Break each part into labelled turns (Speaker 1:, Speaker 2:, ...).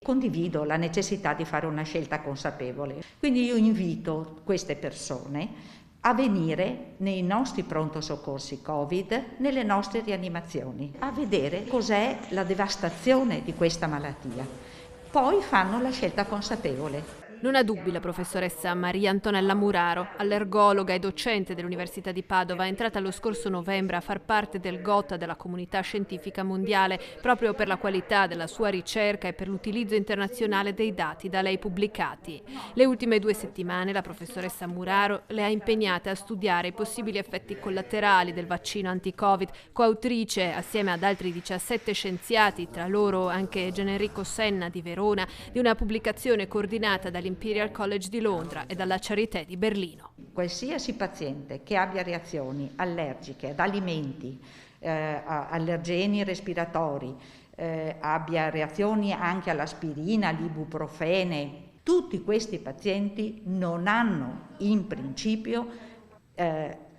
Speaker 1: Condivido la necessità di fare una scelta consapevole, quindi io invito queste persone a venire nei nostri pronto soccorsi Covid, nelle nostre rianimazioni, a vedere cos'è la devastazione di questa malattia. Poi fanno la scelta consapevole.
Speaker 2: Non ha dubbi la professoressa Maria Antonella Muraro, allergologa e docente dell'Università di Padova, è entrata lo scorso novembre a far parte del GOTA della comunità scientifica mondiale proprio per la qualità della sua ricerca e per l'utilizzo internazionale dei dati da lei pubblicati. Le ultime 2 settimane la professoressa Muraro le ha impegnate a studiare i possibili effetti collaterali del vaccino anti-Covid, coautrice assieme ad altri 17 scienziati, tra loro anche Genenrico Senna di Verona, di una pubblicazione coordinata dall'Imperial College di Londra e dalla Charité di Berlino.
Speaker 1: Qualsiasi paziente che abbia reazioni allergiche ad alimenti, allergeni respiratori, abbia reazioni anche all'aspirina, all'ibuprofene, tutti questi pazienti non hanno in principio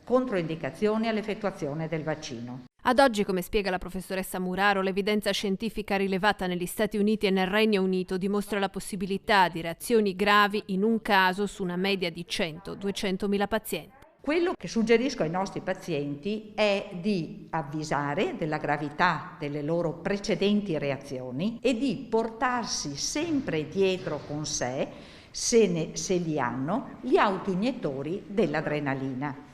Speaker 1: controindicazioni all'effettuazione del vaccino.
Speaker 2: Ad oggi, come spiega la professoressa Muraro, l'evidenza scientifica rilevata negli Stati Uniti e nel Regno Unito dimostra la possibilità di reazioni gravi in un caso su una media di 100-200 mila pazienti.
Speaker 1: Quello che suggerisco ai nostri pazienti è di avvisare della gravità delle loro precedenti reazioni e di portarsi sempre dietro con sé, se li hanno, gli autoiniettori dell'adrenalina.